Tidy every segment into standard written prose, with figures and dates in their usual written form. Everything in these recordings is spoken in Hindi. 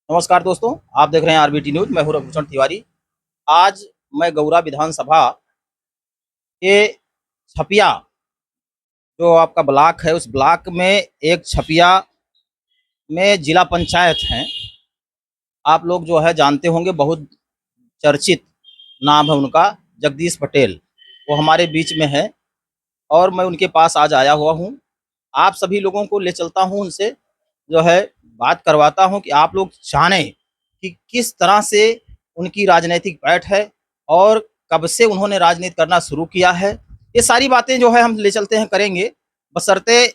नमस्कार दोस्तों, आप देख रहे हैं आरबीटी न्यूज। मैं हूं रघुभूषण तिवारी। आज मैं गौरा विधानसभा के छपिया जो आपका ब्लॉक है, उस ब्लॉक में एक छपिया में जिला पंचायत है। आप लोग जो है जानते होंगे, बहुत चर्चित नाम है उनका, जगदीश पटेल। वो हमारे बीच में है और मैं उनके पास आज आया हुआ हूँ। आप सभी लोगों को ले चलता हूँ, उनसे जो है बात करवाता हूँ कि आप लोग जानें कि किस तरह से उनकी राजनीतिक पैठ है और कब से उन्होंने राजनीति करना शुरू किया है। ये सारी बातें जो है हम ले चलते हैं, करेंगे। बशर्ते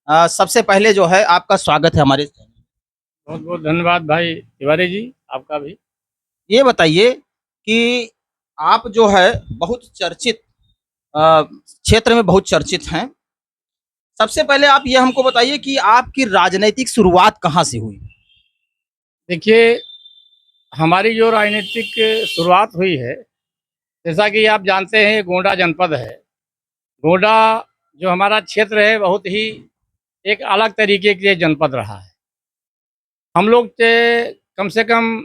सबसे पहले जो है आपका स्वागत है हमारे। बहुत बहुत धन्यवाद भाई तिवारी जी, आपका भी। ये बताइए कि आप जो है बहुत चर्चित क्षेत्र में बहुत चर्चित हैं। सबसे पहले आप ये हमको बताइए कि आपकी राजनीतिक शुरुआत कहाँ से हुई? देखिए, हमारी जो राजनीतिक शुरुआत हुई है, जैसा कि आप जानते हैं, ये गोंडा जनपद है। गोंडा जो हमारा क्षेत्र है, बहुत ही एक अलग तरीके के जनपद रहा है। हम लोग कम से कम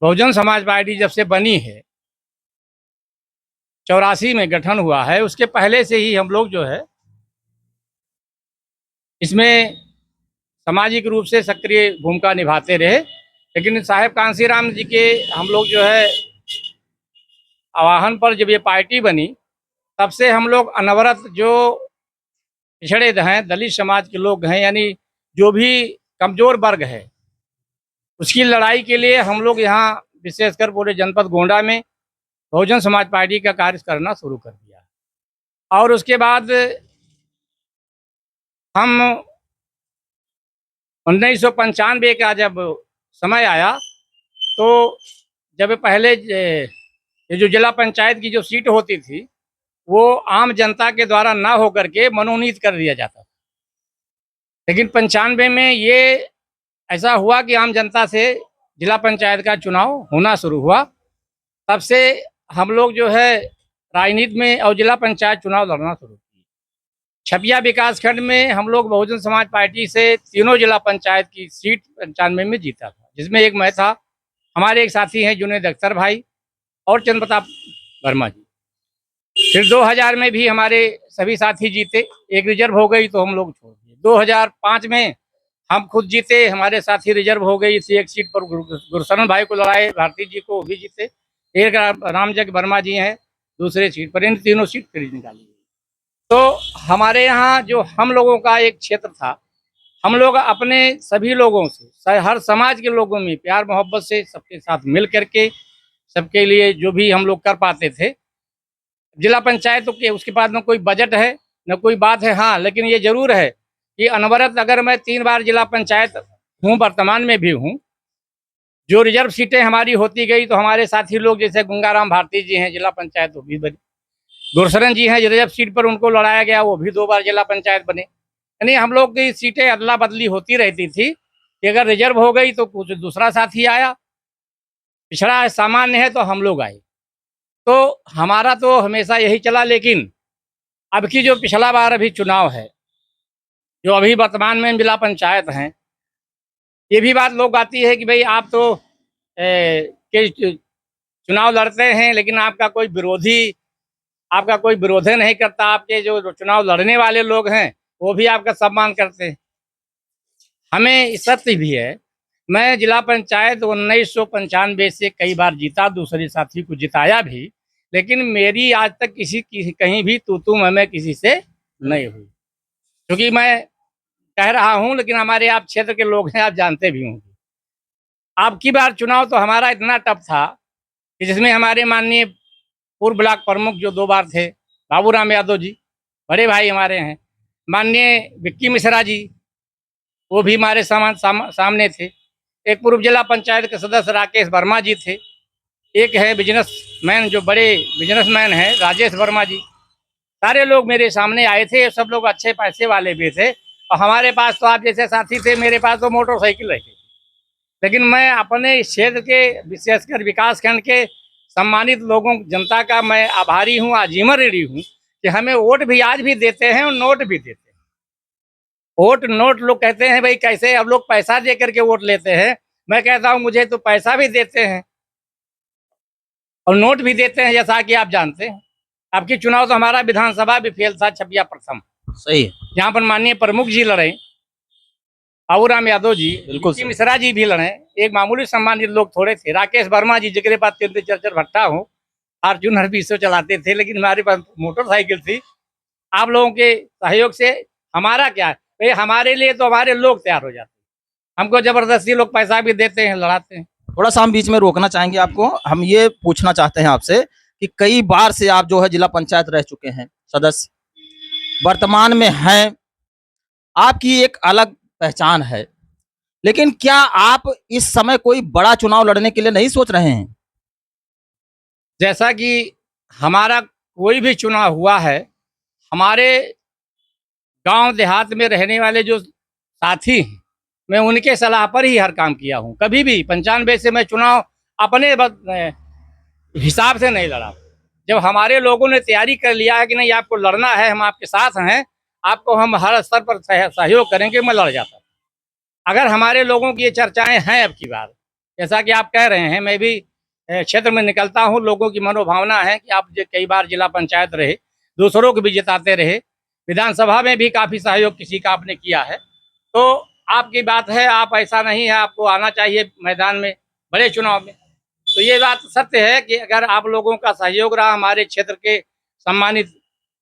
बहुजन समाज पार्टी जब से बनी है, 84 में गठन हुआ है, उसके पहले से ही हम लोग जो है इसमें सामाजिक रूप से सक्रिय भूमिका निभाते रहे। लेकिन साहेब कांसीराम जी के हम लोग जो है आह्वान पर जब ये पार्टी बनी, तब से हम लोग अनवरत जो पिछड़े हैं, दलित समाज के लोग हैं, यानी जो भी कमजोर वर्ग है, उसकी लड़ाई के लिए हम लोग यहाँ विशेषकर पूरे जनपद गोंडा में बहुजन समाज पार्टी का कार्य करना शुरू कर दिया। और उसके बाद हम 1995 का जब समय आया, तो जब पहले ये जो जिला पंचायत की जो सीट होती थी, वो आम जनता के द्वारा ना होकर के मनोनीत कर दिया जाता था। लेकिन 95 में ये ऐसा हुआ कि आम जनता से जिला पंचायत का चुनाव होना शुरू हुआ। तब से हम लोग जो है राजनीति में और जिला पंचायत चुनाव लड़ना शुरू किया। छपिया विकास खंड में हम लोग बहुजन समाज पार्टी से तीनों जिला पंचायत की सीट 95 में जीता था, जिसमें एक मैं था, हमारे एक साथी हैं जुनेद अख्तर भाई और चंद्र प्रताप वर्मा जी। फिर 2000 में भी हमारे सभी साथी जीते, एक रिजर्व हो गई तो हम लोग छोड़ दिए। 2005 में हम खुद जीते, हमारे साथी रिजर्व हो गई, इसी एक सीट पर गुरशरण भाई को लड़ाए, भारती जी को भी जीते। एक रामजग वर्मा जी हैं दूसरे सीट पर, इन तीनों सीट फिर निकाली गई। तो हमारे यहाँ जो हम लोगों का एक क्षेत्र था, हम लोग अपने सभी लोगों से, हर समाज के लोगों में प्यार मोहब्बत से सबके साथ मिल करके सबके लिए जो भी हम लोग कर पाते थे। जिला पंचायत के उसके बाद न कोई बजट है न कोई बात है, हाँ, लेकिन ये जरूर है कि अनवरत अगर मैं 3 बार जिला पंचायत हूँ, वर्तमान में भी हूँ, जो रिजर्व सीटें हमारी होती गई तो हमारे साथी लोग जैसे गंगाराम भारती जी हैं, जिला पंचायत वो भी बने। गुरशरण जी हैं, रिजर्व सीट पर उनको लड़ाया गया, वो भी 2 बार जिला पंचायत बने। यानी हम लोग की सीटें अदला बदली होती रहती थी कि अगर रिजर्व हो गई तो कुछ दूसरा साथी आया, पिछड़ा सामान्य है तो हम लोग आए। तो हमारा तो हमेशा यही चला। लेकिन अब की जो पिछला बार अभी चुनाव है, जो अभी वर्तमान में जिला पंचायत हैं, ये भी बात लोग आती है कि भाई आप तो के चुनाव लड़ते हैं, लेकिन आपका कोई विरोधी नहीं करता, आपके जो चुनाव लड़ने वाले लोग हैं वो भी आपका सम्मान करते हैं। हमें सत्य भी है, मैं जिला पंचायत 1995 से कई बार जीता, दूसरे साथी को जिताया भी, लेकिन मेरी आज तक कहीं भी तू मैं किसी से नहीं हुई। क्योंकि मैं कह रहा हूं, लेकिन हमारे आप क्षेत्र के लोग हैं, आप जानते भी होंगे। अब की बार चुनाव तो हमारा इतना टफ था कि जिसमें हमारे माननीय पूर्व ब्लॉक प्रमुख जो 2 बार थे, बाबूराम यादव जी, बड़े भाई हमारे हैं, माननीय विक्की मिश्रा जी, वो भी हमारे सामने थे। एक पूर्व जिला पंचायत के सदस्य राकेश वर्मा जी थे। एक है बिजनेसमैन, जो बड़े बिजनेसमैन हैं, राजेश वर्मा जी। सारे लोग मेरे सामने आए थे, सब लोग अच्छे पैसे वाले भी थे। और हमारे पास तो आप जैसे साथी थे, मेरे पास तो मोटरसाइकिल रही थी। लेकिन मैं अपने इस क्षेत्र के, विशेषकर विकास खंड के सम्मानित लोगों, जनता का मैं आभारी हूँ, आजीवन ऋणी हूँ कि हमें वोट भी आज भी देते हैं और नोट भी देते हैं। वोट नोट लोग कहते हैं भाई कैसे, अब लोग पैसा दे करके वोट लेते हैं, मैं कहता हूँ मुझे तो पैसा भी देते हैं और नोट भी देते हैं, जैसा कि आप जानते हैं। आपकी चुनाव तो हमारा विधानसभा भी फेल था, छपिया प्रथम, सही है। यहाँ पर माननीय प्रमुख जी लड़े, बाबूराम यादव जी, बिल्कुल जी सही। मिश्रा जी भी लड़े, एक मामूली सम्मानित लोग थोड़े थे, राकेश वर्मा जी जिसके पास 3 भट्टा हो, फॉर्च्यूनर भी इससे चलाते थे, लेकिन हमारे पास मोटरसाइकिल थी। आप लोगों के सहयोग से हमारा क्या है भाई, हमारे लिए तो हमारे लोग तैयार हो जाते हैं, हमको जबरदस्ती लोग पैसा भी देते हैं, लड़ाते हैं। थोड़ा सा हम बीच में रोकना चाहेंगे आपको। हम ये पूछना चाहते हैं आपसे कि कई बार से आप जो है जिला पंचायत रह चुके हैं सदस्य, वर्तमान में हैं, आपकी एक अलग पहचान है, लेकिन क्या आप इस समय कोई बड़ा चुनाव लड़ने के लिए नहीं सोच रहे हैं? जैसा कि हमारा कोई भी चुनाव हुआ है, हमारे गांव देहात में रहने वाले जो साथी हैं, मैं उनके सलाह पर ही हर काम किया हूं। कभी भी 95 से मैं चुनाव अपने हिसाब से नहीं लड़ा। जब हमारे लोगों ने तैयारी कर लिया है कि नहीं आपको लड़ना है, हम आपके साथ हैं, आपको हम हर स्तर पर सहयोग करेंगे, मैं लड़ जाता। अगर हमारे लोगों की ये चर्चाएं हैं अब की बार, जैसा कि आप कह रहे हैं, मैं भी क्षेत्र में निकलता हूं, लोगों की मनोभावना है कि आप कई बार जिला पंचायत रहे, दूसरों को भी जिताते रहे, विधानसभा में भी काफी सहयोग किसी का आपने किया है, तो आपकी बात है, आप ऐसा नहीं है, आपको आना चाहिए मैदान में बड़े चुनाव में। तो ये बात सत्य है कि अगर आप लोगों का सहयोग रहा, हमारे क्षेत्र के सम्मानित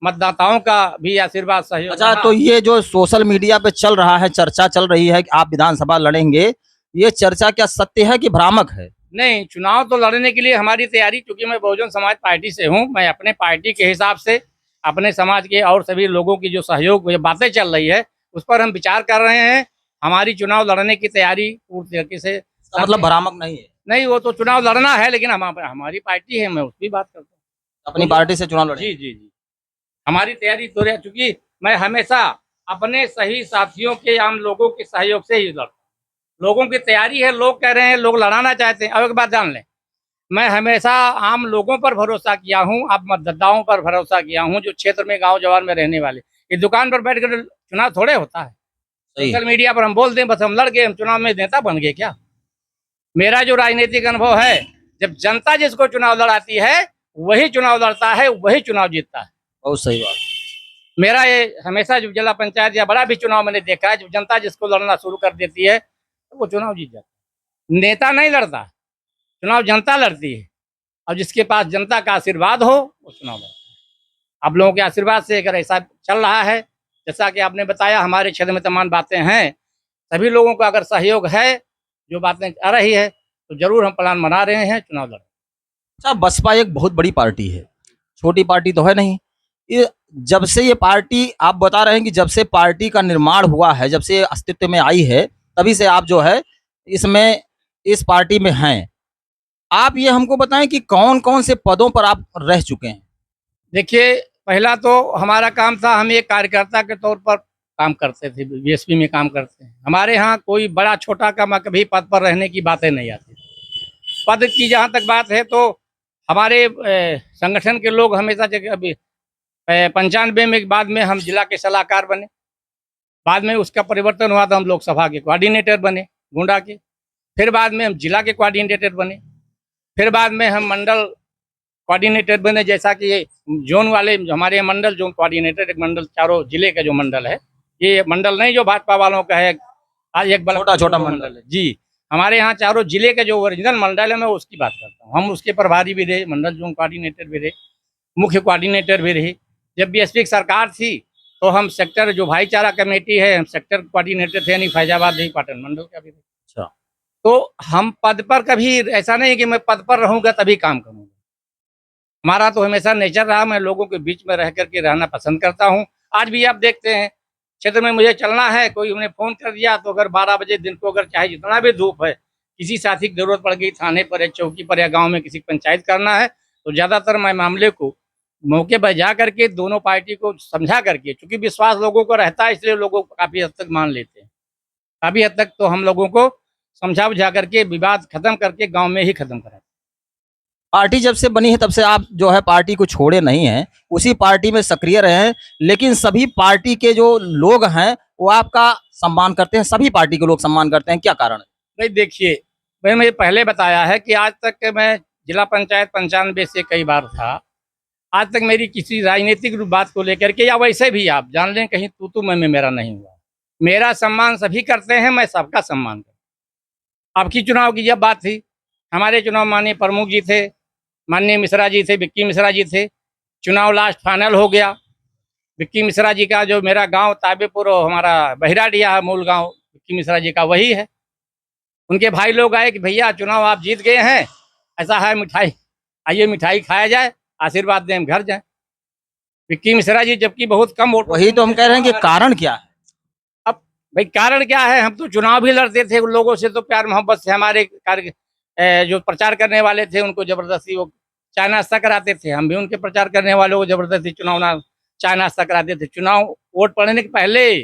मतदाताओं का भी आशीर्वाद सहयोग अच्छा, रहा। तो ये जो सोशल मीडिया पे चल रहा है, चर्चा चल रही है कि आप विधानसभा लड़ेंगे, ये चर्चा क्या सत्य है कि भ्रामक है? नहीं, चुनाव तो लड़ने के लिए हमारी तैयारी, क्योंकि मैं बहुजन समाज पार्टी से हूँ, मैं अपने पार्टी के हिसाब से अपने समाज के और सभी लोगों की जो सहयोग, जो बातें चल रही है, उस पर हम विचार कर रहे हैं। हमारी चुनाव लड़ने की तैयारी पूरी तरीके से इसका मतलब भ्रामक नहीं है। नहीं, वो तो चुनाव लड़ना है, लेकिन हमारी पार्टी है, मैं उसकी बात करता हूँ। अपनी पार्टी से चुनाव लड़ेंगे? जी जी जी, हमारी तैयारी तो रह चुकी। मैं हमेशा अपने सही साथियों के, आम लोगों के सहयोग से ही लड़ता हूँ। लोगों की तैयारी है, लोग कह रहे हैं, लोग लड़ाना चाहते हैं। अब एक बात जान लें, मैं हमेशा आम लोगों पर भरोसा किया हूँ, आप मतदाताओं पर भरोसा किया हूँ, जो क्षेत्र में गांव जवार में रहने वाले। ये दुकान पर बैठकर चुनाव थोड़े होता है, सही है। सोशल मीडिया पर हम बोल दें बस हम लड़ गए, हम चुनाव में नेता बन गए क्या? मेरा जो राजनीतिक अनुभव है, जब जनता जिसको चुनाव लड़ाती है वही चुनाव लड़ता है, वही चुनाव जीतता है। बहुत सही बात। मेरा ये हमेशा, जो जिला पंचायत या बड़ा भी चुनाव मैंने देखा है, जब जनता जिसको लड़ना शुरू कर देती है तो वो चुनाव जीत जाता है। नेता नहीं लड़ता, चुनाव जनता लड़ती है, और जिसके पास जनता का आशीर्वाद हो वो चुनाव लड़ता है। आप लोगों के आशीर्वाद से अगर ऐसा चल रहा है, जैसा कि आपने बताया, हमारे क्षेत्र में तमाम बातें हैं, सभी लोगों का अगर सहयोग है, जो बातें आ रही है, तो जरूर हम प्लान बना रहे हैं चुनाव लड़ने। अच्छा, बसपा एक बहुत बड़ी पार्टी है, छोटी पार्टी तो है नहीं। ये जब से ये पार्टी, आप बता रहे हैं कि जब से पार्टी का निर्माण हुआ है, जब से अस्तित्व में आई है, तभी से आप जो है इसमें, इस पार्टी में हैं। आप ये हमको बताएं कि कौन-कौन से पदों पर आप रह चुके हैं? देखिए, पहला तो हमारा काम था, हम एक कार्यकर्ता के तौर पर काम करते थे, बीएसपी में काम करते हैं। हमारे यहाँ कोई बड़ा छोटा का कभी पद पर रहने की बातें नहीं आती। पद की जहाँ तक बात है, तो हमारे संगठन के लोग हमेशा जगह, अभी 95 में बाद में हम जिला के सलाहकार बने, बाद में उसका परिवर्तन हुआ तो हम लोकसभा के कोऑर्डिनेटर बने गोंडा के, फिर बाद में हम जिला के कोऑर्डिनेटर बने, फिर बाद में हम मंडल कोऑर्डिनेटर बने, जैसा कि ये जोन वाले हमारे मंडल जोन कोऑर्डिनेटर, एक मंडल चारों जिले का जो मंडल है, ये मंडल नहीं जो भाजपा वालों का है, आज एक छोटा-छोटा मंडल है जी। हमारे यहाँ चारों जिले के जो ओरिजिनल मंडल है, मैं उसकी बात करता हूँ। हम उसके प्रभारी भी रहे, मंडल जोन कोऑर्डिनेटर भी रहे, मुख्य कोऑर्डिनेटर भी रहे। जब बीएसपी की सरकार थी तो हम सेक्टर, जो भाईचारा कमेटी है, हम सेक्टर कोऑर्डिनेटर थे, यानी फैजाबाद नहीं पाटन मंडल का भी थे। अच्छा। तो हम पद पर कभी ऐसा नहीं कि मैं पद पर रहूंगा तभी काम करूंगा। हमारा तो हमेशा नेचर रहा, मैं लोगों के बीच में रह करके रहना पसंद करता हूँ। आज भी आप देखते हैं, क्षेत्र में मुझे चलना है, कोई उन्हें फोन कर दिया तो अगर 12 बजे दिन को, अगर चाहे जितना भी धूप है, किसी साथी की जरूरत पड़ गई, थाने पर या चौकी पर या गाँव में किसी पंचायत करना है, तो ज्यादातर मैं मामले को मौके पर जा करके दोनों पार्टी को समझा करके, चूंकि विश्वास लोगों को रहता है, इसलिए लोगों को काफी हद तक मान लेते हैं। काफी हद तक तो हम लोगों को समझा बुझा करके, विवाद खत्म करके गांव में ही खत्म करा। पार्टी जब से बनी है तब से आप जो है पार्टी को छोड़े नहीं हैं, उसी पार्टी में सक्रिय रहे हैं, लेकिन सभी पार्टी के जो लोग हैं वो आपका सम्मान करते हैं, सभी पार्टी के लोग सम्मान करते हैं, क्या कारण है? भाई देखिए, मैंने पहले बताया है कि आज तक के मैं जिला पंचायत 95 से कई बार था। आज तक मेरी किसी राजनीतिक बात को लेकर के या वैसे भी आप जान लें कहीं तू मैं मेरा नहीं हुआ। मेरा सम्मान सभी करते हैं, मैं सबका सम्मान करता हूं। अब की चुनाव की जब बात थी, हमारे चुनाव माननीय प्रमुख जी थे, माननीय मिश्रा जी थे, विक्की मिश्रा जी थे। चुनाव लास्ट फाइनल हो गया। विक्की मिश्रा जी का जो मेरा गांव ताबेपुर और हमारा बहिराडिया है मूल गांव, विक्की मिश्रा जी का वही है। उनके भाई लोग आए कि भैया चुनाव आप जीत गए हैं, ऐसा है मिठाई, आइए मिठाई खाया जाए, आशीर्वाद दें, हम घर जाएं। विक्की मिश्रा जी जबकि बहुत कम वोट, वही तो हम कह रहे हैं कि कारण क्या है। अब भाई कारण क्या है, हम तो चुनाव भी लड़ते थे, उन लोगों से तो प्यार मोहब्बत से हमारे कार्य जो प्रचार करने वाले थे उनको जबरदस्ती वो चाय नाश्ता कराते थे। हम भी उनके प्रचार करने वालों को जबरदस्ती चाय नाश्ता कराते थे। चुनाव वोट पड़ने के पहले,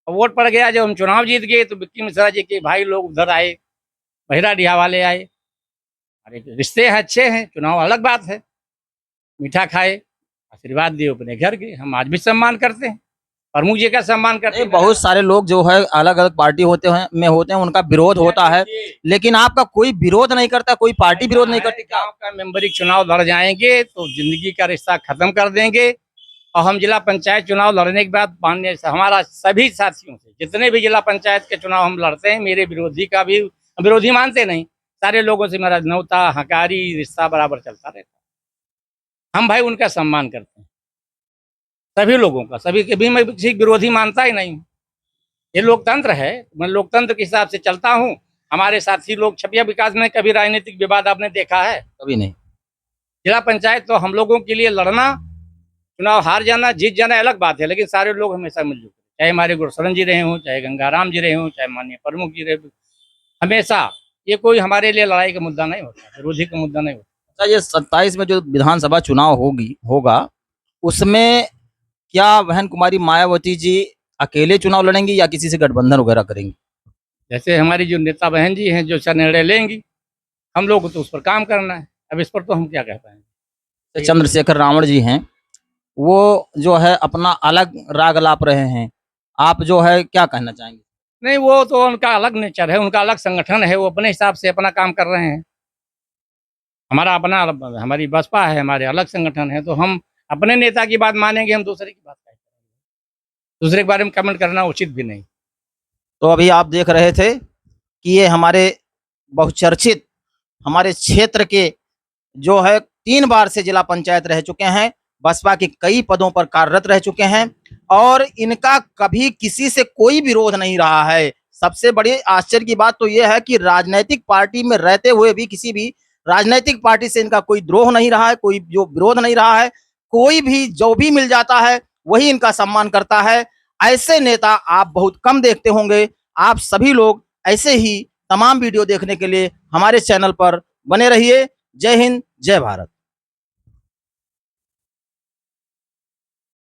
वोट पड़ गया, जब हम चुनाव जीत गए तो विक्की मिश्रा जी के भाई लोग उधर आए, बहिराडिया वाले आए। अरे रिश्ते हैं, अच्छे हैं, चुनाव अलग बात है। मीठा खाए, आशीर्वाद दिए, अपने घर गए। हम आज भी सम्मान करते हैं, प्रमुख जी का सम्मान करते नहीं, हैं। बहुत सारे लोग जो है अलग अलग पार्टी होते हैं उनका विरोध होता है, लेकिन आपका कोई विरोध नहीं करता, कोई पार्टी विरोध नहीं करती क्या? गांव का मेंबरिक चुनाव लड़ जाएंगे तो जिंदगी का रिश्ता खत्म कर देंगे। और हम जिला पंचायत चुनाव लड़ने के बाद माननीय हमारा सभी साथियों से, जितने भी जिला पंचायत के चुनाव हम लड़ते हैं, मेरे विरोधी का भी, विरोधी मानते नहीं, सारे लोगों से मेरा न्योता हकारी रिश्ता बराबर चलता रहता है। हम भाई उनका सम्मान करते हैं, सभी लोगों का, सभी के भी। मैं किसी विरोधी मानता ही नहीं। ये लोकतंत्र है, मैं लोकतंत्र के हिसाब से चलता हूँ। हमारे साथी लोग छपिया विकास में कभी राजनीतिक विवाद आपने देखा है? कभी नहीं। जिला पंचायत तो हम लोगों के लिए लड़ना, चुनाव हार जाना जीत जाना अलग बात है, लेकिन सारे लोग हमेशा मिलजुल, चाहे हमारे गुरशरण जी रहे हों, चाहे गंगाराम जी रहे हों, चाहे माननीय प्रमुख जी रहे, हमेशा ये कोई हमारे लिए लड़ाई का मुद्दा नहीं होता, विरोधी का मुद्दा नहीं होता। अच्छा, ये 27 में जो विधानसभा चुनाव होगा उसमें क्या बहन कुमारी मायावती जी अकेले चुनाव लड़ेंगी या किसी से गठबंधन वगैरह करेंगी? जैसे हमारी जो नेता बहन जी हैं जो अच्छा निर्णय लेंगी, हम लोग को तो उस पर काम करना है। अब इस पर तो हम क्या कह पाएंगे। चंद्रशेखर रावण जी हैं, वो जो है अपना अलग राग अलाप रहे हैं, आप जो है क्या कहना चाहेंगे? नहीं, वो तो उनका अलग नेचर है, उनका अलग संगठन है, वो अपने हिसाब से अपना काम कर रहे हैं। हमारा अपना, हमारी बसपा है, हमारे अलग संगठन है, तो हम अपने नेता की बात मानेंगे, हम दूसरे की बात नहीं करेंगे। दूसरे के बारे में कमेंट करना उचित भी नहीं। तो अभी आप देख रहे थे कि ये हमारे बहुचर्चित, हमारे क्षेत्र के जो है 3 बार से जिला पंचायत रह चुके हैं, बसपा के कई पदों पर कार्यरत रह चुके हैं और इनका कभी किसी से कोई विरोध नहीं रहा है। सबसे बड़ी आश्चर्य की बात तो यह है कि राजनीतिक पार्टी में रहते हुए भी किसी भी राजनीतिक पार्टी से इनका कोई द्रोह नहीं रहा है, कोई जो विरोध नहीं रहा है। कोई भी जो भी मिल जाता है वही इनका सम्मान करता है। ऐसे नेता आप बहुत कम देखते होंगे। आप सभी लोग ऐसे ही तमाम वीडियो देखने के लिए हमारे चैनल पर बने रहिए। जय हिंद, जय भारत।